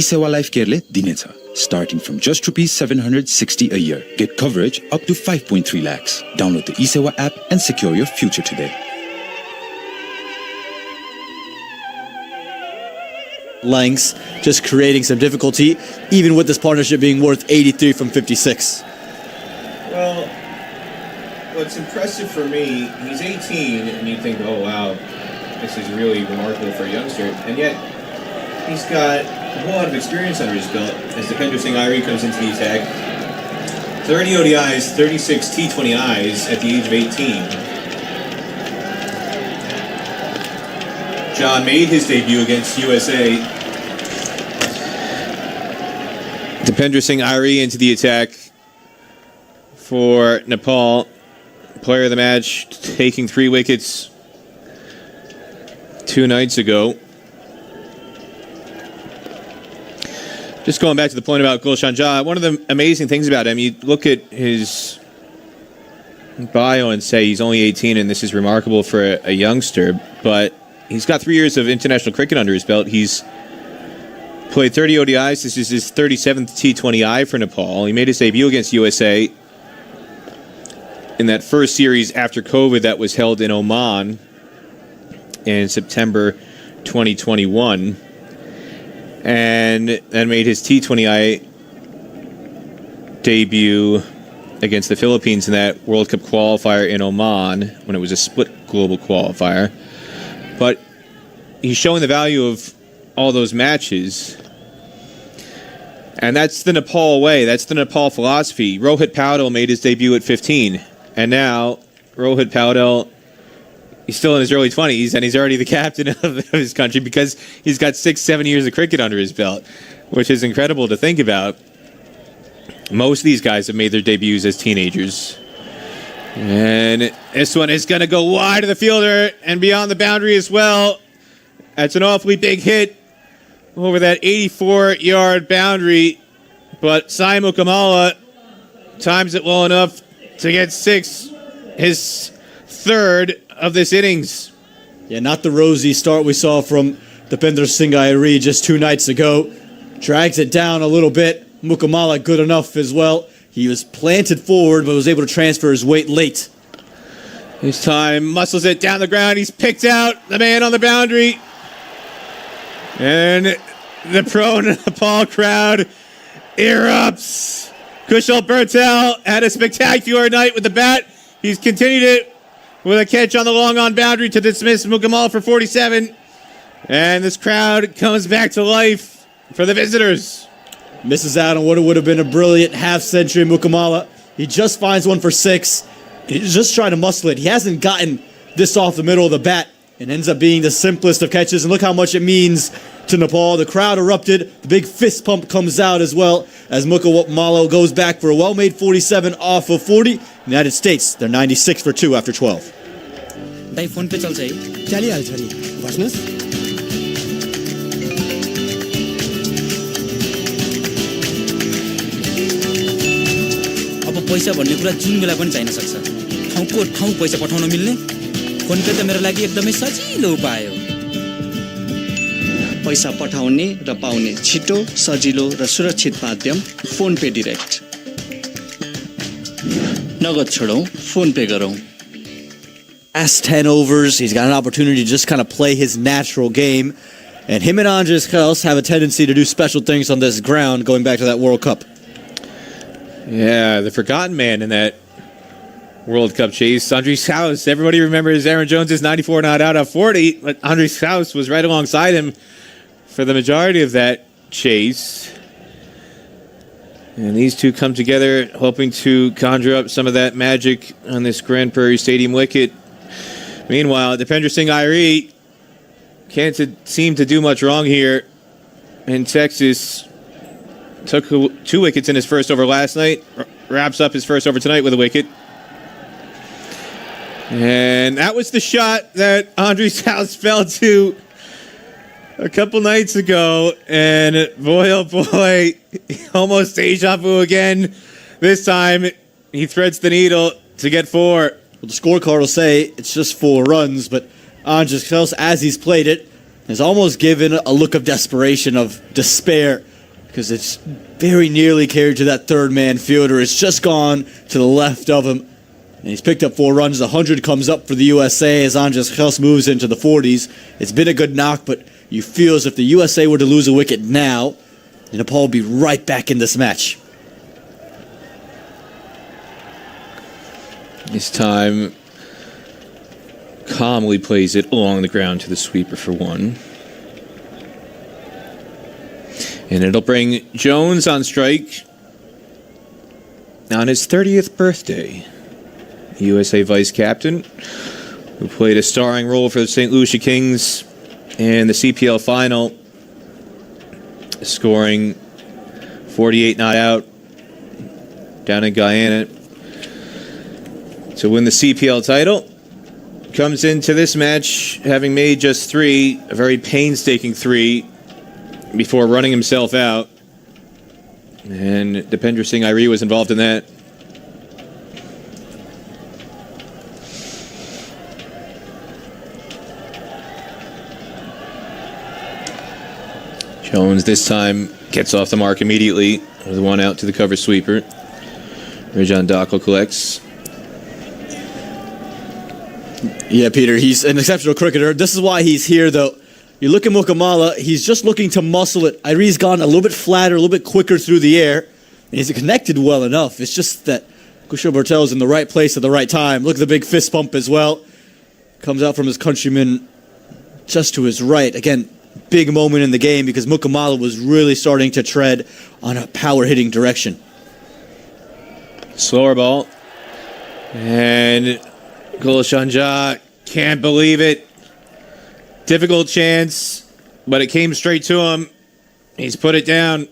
Isewa Life Care दिनेछ, starting from just ₹760 a year. Get coverage up to 5.3 lakhs. Download the Isewa app and secure your future today. Lengths, just creating some difficulty, even with this partnership being worth 83 from 56. Well, what's impressive for me, he's 18, and you think, oh wow, this is really remarkable for a youngster, and yet he's got a whole lot of experience under his belt as Dipender Singh Airi comes into the attack. 30 ODIs, 36 T20Is at the age of 18. John made his debut against USA. Dipender Singh Airi into the attack for Nepal. Player of the match, taking 3 wickets 2 nights ago. Just going back to the point about Gulshan Jha, one of the amazing things about him, you look at his bio and say he's only 18 and this is remarkable for a youngster, but he's got 3 years of international cricket under his belt. He's played 30 ODIs. This is his 37th T20I for Nepal. He made his debut against USA in that first series after COVID that was held in Oman in September 2021. And then made his T20I debut against the Philippines in that World Cup qualifier in Oman when it was a split global qualifier. But he's showing the value of all those matches. And that's the Nepal way. That's the Nepal philosophy. Rohit Paudel made his debut at 15. And now Rohit Paudel, he's still in his early 20s, and he's already the captain of his country because he's got 6-7 years of cricket under his belt, which is incredible to think about. Most of these guys have made their debuts as teenagers. And this one is going to go wide of the fielder and beyond the boundary as well. That's an awfully big hit over that 84-yard boundary. But Sai Mukamala times it well enough to get 6, his 3rd of this innings. Yeah, not the rosy start we saw from Dipender Singh Airi just 2 nights ago. Drags it down a little bit. Mukamala good enough as well. He was planted forward, but was able to transfer his weight late. This time, muscles it down the ground. He's picked out the man on the boundary. And the pro-Nepal crowd erupts. Kushal Bertel had a spectacular night with the bat. He's continued it with a catch on the long-on boundary to dismiss Mukamala for 47. And this crowd comes back to life for the visitors. Misses out on what would have been a brilliant half-century. Mukamala. He just finds one for 6. He's just trying to muscle it. He hasn't gotten this off the middle of the bat. It ends up being the simplest of catches. And look how much it means to Nepal. The crowd erupted. The big fist pump comes out as well as Mukamala goes back for a well-made 47 off of 40. United States, they're 96 for 2 after 12. Dai phone पे चल्छ है चलिहाल्छ नि बस्नुस् अब पैसा भन्ने कुरा जुन बेला पनि चाहिन सक्छ ठाउँको ठाउँ पैसा पठाउन मिल्ने फोन पे त मेरो लागि एकदमै सजिलो उपाय हो पैसा पठाउने र पाउने छिटो सजिलो र सुरक्षित माध्यम फोन पे डाइरेक्ट नगद छोडौं फोन पे गरौं Last 10 overs, he's got an opportunity to just kind of play his natural game. And him and Andres Kels have a tendency to do special things on this ground going back to that World Cup. Yeah, the forgotten man in that World Cup chase. Andres House, everybody remembers Aaron Jones' 94 not out of 40, but Andres House was right alongside him for the majority of that chase. And these two come together hoping to conjure up some of that magic on this Grand Prairie Stadium wicket. Meanwhile, Dipender Singh Airi can't seem to do much wrong here in Texas. Took 2 wickets in his first over last night. Wraps up his first over tonight with a wicket. And that was the shot that Andres House fell to a couple nights ago. And boy, oh boy, almost deja vu again. This time, he threads the needle to get 4. Well, the scorecard will say it's just 4 runs, but Andres Kels, as he's played it, has almost given a look of desperation, of despair because it's very nearly carried to that third man fielder. It's just gone to the left of him. And he's picked up 4 runs. The 100 comes up for the USA as Andres Gels moves into the 40s. It's been a good knock, but you feel as if the USA were to lose a wicket now, Nepal will be right back in this match. This time, calmly plays it along the ground to the sweeper for 1. And it'll bring Jones on strike on his 30th birthday. USA vice captain, who played a starring role for the St. Lucia Kings in the CPL final, scoring 48 not out down in Guyana to win the CPL title. Comes into this match having made just 3, a very painstaking 3, before running himself out. And Dipendra Singh Airi was involved in that. Jones this time gets off the mark immediately with 1 out to the cover sweeper. Rajan Dakal collects. Yeah, Peter, he's an exceptional cricketer. This is why he's here, though. You look at Mukamala, he's just looking to muscle it. Airi's gone a little bit flatter, a little bit quicker through the air, and he's connected well enough. It's just that Kushal Bartel's in the right place at the right time. Look at the big fist pump as well. Comes out from his countryman just to his right. Again, big moment in the game because Mukamala was really starting to tread on a power-hitting direction. Slower ball. And Gulshan Jha can't believe it. Difficult chance, but it came straight to him. He's put it down.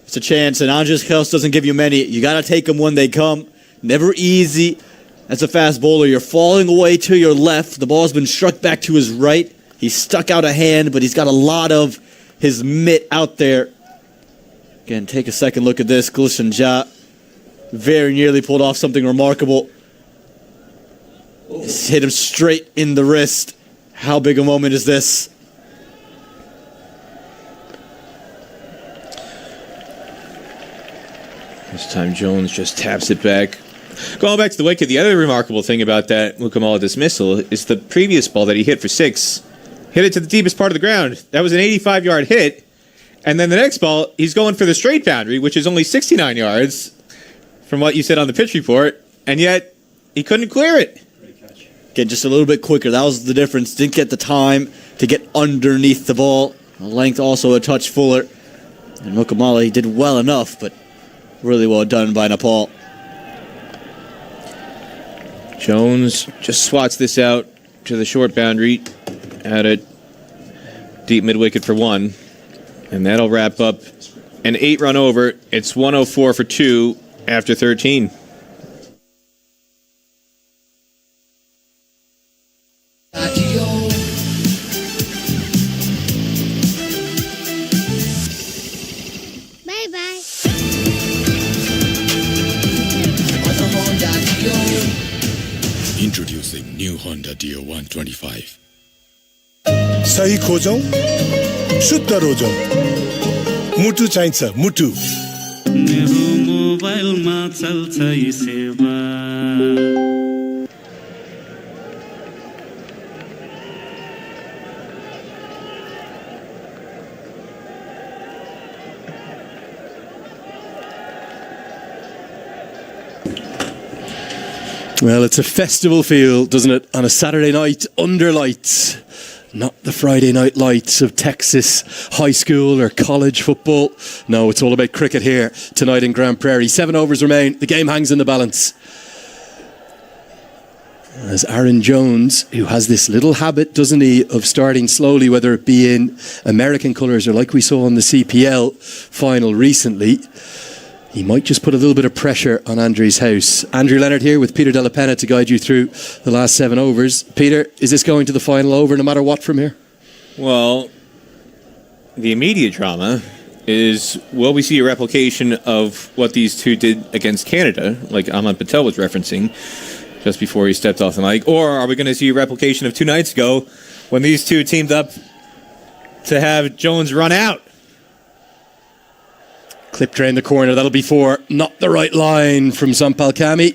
It's a chance, and Andres Gels doesn't give you many. You got to take them when they come. Never easy. As a fast bowler, you're falling away to your left. The ball's been struck back to his right. He's stuck out a hand, but he's got a lot of his mitt out there. Again, take a second look at this. Gulshan Jha very nearly pulled off something remarkable. It's hit him straight in the wrist. How big a moment is this? This time Jones just taps it back. Going back to the wicket, the other remarkable thing about that Mukamala dismissal is the previous ball that he hit for 6. Hit it to the deepest part of the ground. That was an 85-yard hit. And then the next ball, he's going for the straight boundary, which is only 69 yards from what you said on the pitch report. And yet, he couldn't clear it. Again, just a little bit quicker. That was the difference. Didn't get the time to get underneath the ball. The length also a touch fuller. And Mukamala, he did well enough, but really well done by Nepal. Jones just swats this out to the short boundary at a deep mid-wicket for 1. And that'll wrap up an 8-run over. It's 104 for 2 after 13. Bye-bye. Introducing new Honda Dio 125. सही खोजौं शुद्ध रोजौं मुटु चाहिन्छ मुटु मेरो मोबाइलमा चल्छ यी सेवा Well, it's a festival feel, doesn't it? On a Saturday night under lights. Not the Friday night lights of Texas high school or college football. No, it's all about cricket here tonight in Grand Prairie. 7 overs remain. The game hangs in the balance. As Aaron Jones, who has this little habit, doesn't he, of starting slowly, whether it be in American colours or like we saw in the CPL final recently. He might just put a little bit of pressure on Andrew's house. Andrew Leonard here with Peter Della Penna to guide you through the last 7 overs. Peter, is this going to the final over no matter what from here? Well, the immediate drama is, will we see a replication of what these two did against Canada, like Ahmad Patel was referencing just before he stepped off the mic, or are we going to see a replication of 2 nights ago when these two teamed up to have Jones run out? Clipped around the corner, that'll be 4. Not the right line from Sampal Kami.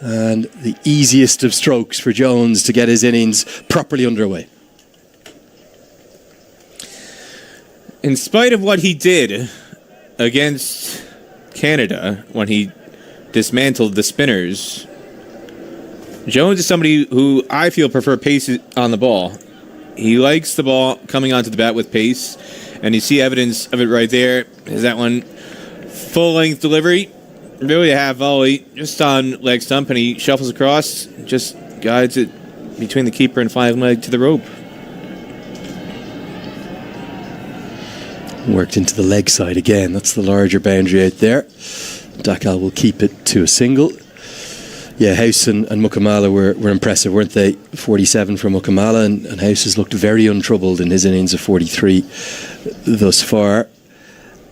And the easiest of strokes for Jones to get his innings properly underway. In spite of what he did against Canada when he dismantled the spinners, Jones is somebody who I feel prefer pace on the ball. He likes the ball coming onto the bat with pace, and you see evidence of it right there. Is that one full-length delivery? Really a half volley, just on leg stump, and he shuffles across, just guides it between the keeper and flying leg to the rope. Worked into the leg side again. That's the larger boundary out there. Dakal will keep it to a single. Yeah, House and Mukamala were impressive, weren't they? 47 from Mukamala, and House has looked very untroubled in his innings of 43 thus far.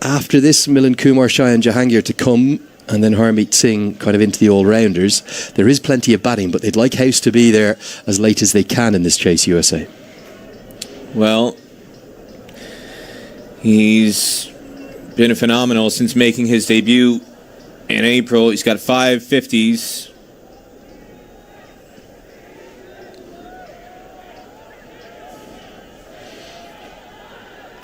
After this, Milind Kumar, Shai and Jahangir to come, and then Harmeet Singh kind of into the all-rounders. There is plenty of batting, but they'd like House to be there as late as they can in this chase, USA. Well, he's been phenomenal since making his debut in April. He's got 5 50s.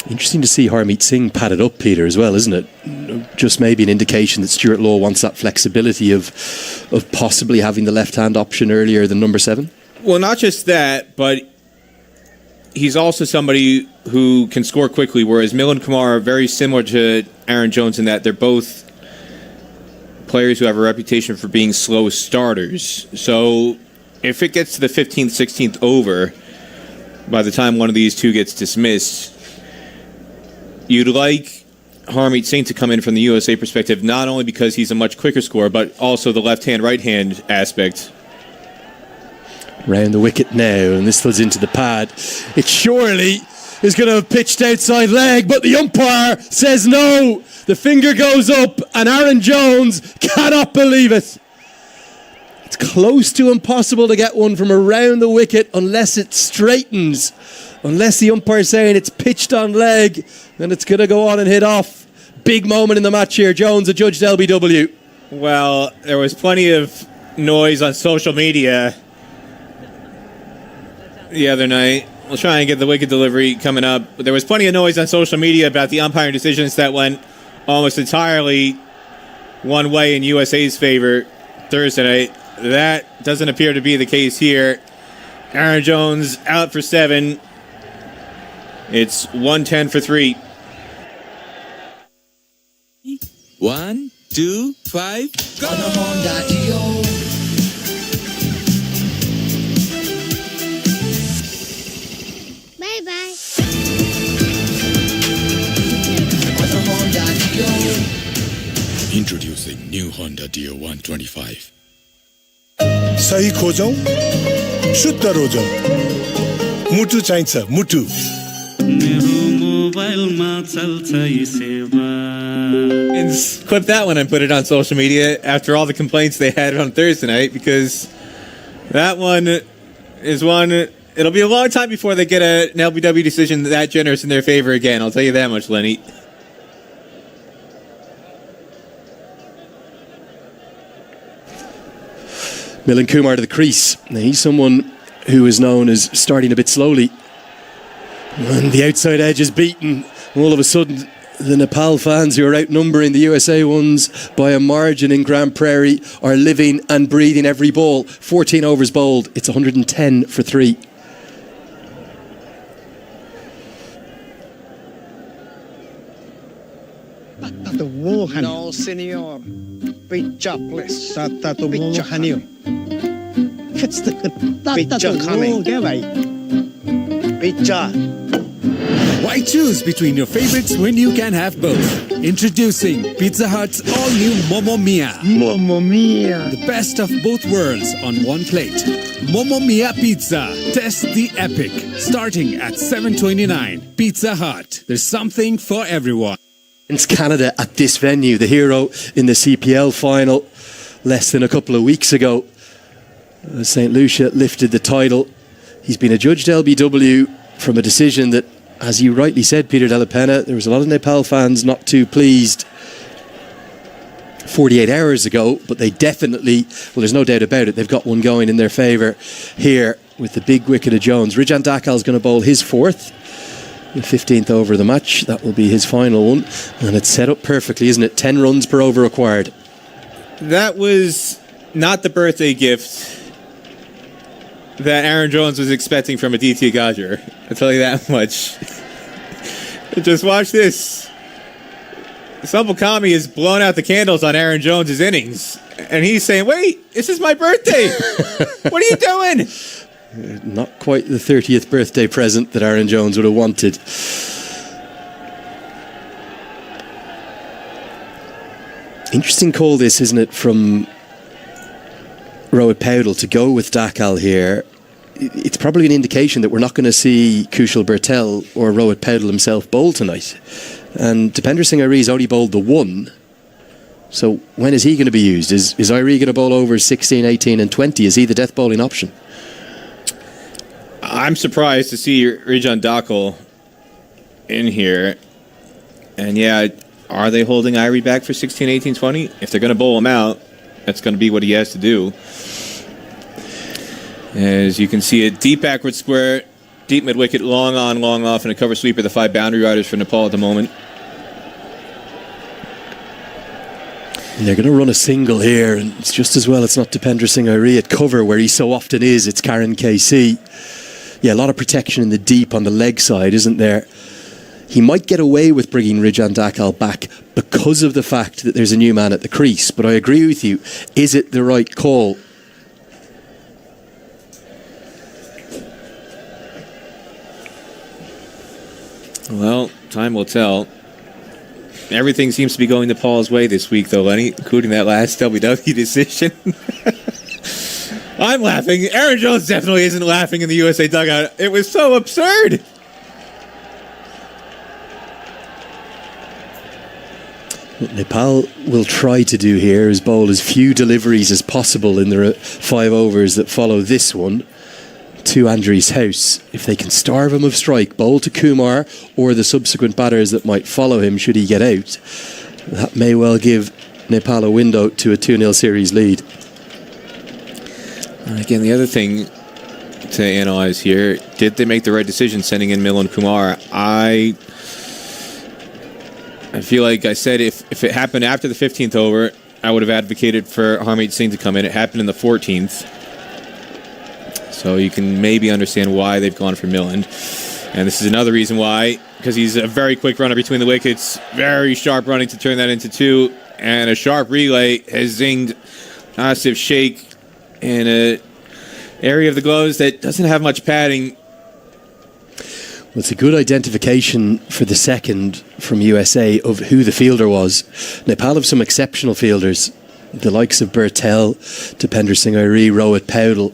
Interesting to see Harmeet Singh padded up, Peter, as well, isn't it? Just maybe an indication that Stuart Law wants that flexibility of possibly having the left-hand option earlier than number 7. Well, not just that, but he's also somebody who can score quickly, whereas Milind Kumar are very similar to Aaron Jones in that they're both players who have a reputation for being slow starters. So if it gets to the 15th, 16th over, by the time one of these two gets dismissed, you'd like Harmeet Singh to come in from the USA perspective, not only because he's a much quicker scorer, but also the left-hand, right-hand aspect. Round the wicket now, and this floods into the pad. It surely is going to have pitched outside leg, but the umpire says no. The finger goes up, and Aaron Jones cannot believe it. It's close to impossible to get one from around the wicket unless it straightens. Unless the umpire's saying it's pitched on leg, then it's going to go on and hit off. Big moment in the match here. Jones adjudged LBW. Well, there was plenty of noise on social media the other night. We'll try and get the wicket delivery coming up. But there was plenty of noise on social media about the umpiring decisions that went almost entirely one way in USA's favor Thursday night. That doesn't appear to be the case here. Aaron Jones out for 7. It's 110 for 3. 1, 2, 5, go! On a Honda Dio. Bye bye. On a Honda Dio. Introducing new Honda Dio 125. सही खोजौं शुद्ध रोजौं मुटु चाहिन्छ मुटु मेरो मोबाइलमा चल्छ यी सेवा And clip that one and put it on social media after all the complaints they had on Thursday night, because that one is one. It'll be a long time before they get an LBW decision that generous in their favor again. I'll tell you that much, Lenny. Milind Kumar to the crease. Now, he's someone who is known as starting a bit slowly. When the outside edge is beaten, all of a sudden the Nepal fans who are outnumbering the USA ones by a margin in Grand Prairie are living and breathing every ball. 14 overs bowled. It's 110 for 3. No, senor. Picture, please. Picture. Picture coming. Picture. Why choose between your favorites when you can have both? Introducing Pizza Hut's all-new Momo Mia. Mamma mia. The best of both worlds on one plate. Momo Mia Pizza. Test the epic. Starting at $7.29. Pizza Hut. There's something for everyone. Against Canada at this venue, the hero in the CPL final less than a couple of weeks ago. St. Lucia lifted the title. He's been adjudged LBW from a decision that, as you rightly said, Peter Della Penna, there was a lot of Nepal fans not too pleased 48 hours ago, but they definitely, well, there's no doubt about it, they've got one going in their favour here with the big wicket of Jones. Rijan Dakal is going to bowl his fourth, the 15th over of the match. That will be his final one, and it's set up perfectly, isn't it? 10 runs per over required. That was not the birthday gift that Aaron Jones was expecting from Aditya Gajjar. I'll tell you that much. Just watch this. Sampal Kami has blown out the candles on Aaron Jones' innings. And he's saying, wait, this is my birthday. What are you doing? Not quite the 30th birthday present that Aaron Jones would have wanted. Interesting call this, isn't it, from Rohit Paudel to go with Dakal here. It's probably an indication that we're not going to see Kushal Bertel or Rohit Paudel himself bowl tonight. And Dipender Singh Airi's only bowled the one. So when is he going to be used? Is Airi going to bowl over 16, 18 and 20? Is he the death bowling option? I'm surprised to see Rijan Dakal in here. And yeah, are they holding Airi back for 16, 18, 20? If they're going to bowl him out, that's going to be what he has to do. As you can see, a deep backward square, deep mid-wicket, long on, long off, and a cover sweeper, the 5 boundary riders for Nepal at the moment. And they're going to run a single here, and it's just as well it's not Dipender Singh Airi at cover where he so often is. It's Karan KC. Yeah, a lot of protection in the deep on the leg side, isn't there? He might get away with bringing Rijan Dakal back because of the fact that there's a new man at the crease, but I agree with you. Is it the right call? Well, time will tell. Everything seems to be going Nepal's way this week, though, Lenny, including that last WW decision. I'm laughing. Aaron Jones definitely isn't laughing in the USA dugout. It was so absurd. What Nepal will try to do here is bowl as few deliveries as possible in the 5 overs that follow this one to Andries House. If they can starve him of strike, bowl to Kumar or the subsequent batters that might follow him should he get out, that may well give Nepal a window to a 2-0 series lead. And again, the other thing to analyze here, did they make the right decision sending in Milan Kumar? I feel like I said if it happened after the 15th over, I would have advocated for Harmeet Singh to come in. It happened in the 14th. So you can maybe understand why they've gone for Milan. And this is another reason why, because he's a very quick runner between the wickets, very sharp running to turn that into 2, and a sharp relay has zinged Asif Sheikh in an area of the gloves that doesn't have much padding. Well, it's a good identification for the second from USA of who the fielder was. Nepal have some exceptional fielders. The likes of Bertel, Dipender Singh Airi, Rohit Paudel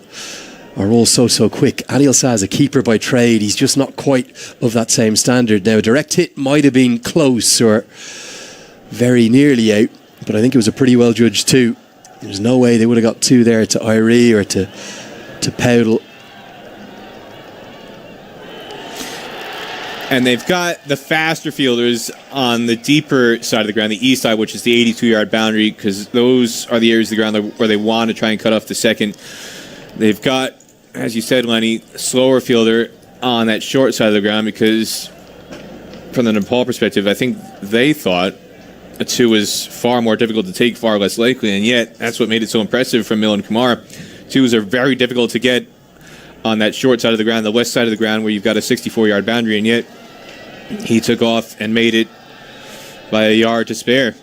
are all so quick. Anil Shah is a keeper by trade. He's just not quite of that same standard. Now, a direct hit might have been close or very nearly out, but I think it was a pretty well judged 2. There's no way they would have got 2 there to Airi or to Paudel. And they've got the faster fielders on the deeper side of the ground, the east side, which is the 82-yard boundary, because those are the areas of the ground where they want to try and cut off the second. They've got, as you said, Lenny, slower fielder on that short side of the ground, because from the Nepal perspective, I think they thought a 2 was far more difficult to take, far less likely, and yet that's what made it so impressive from Milan Kumar. 2s are very difficult to get on that short side of the ground, the west side of the ground, where you've got a 64-yard boundary, and yet he took off and made it by a yard to spare.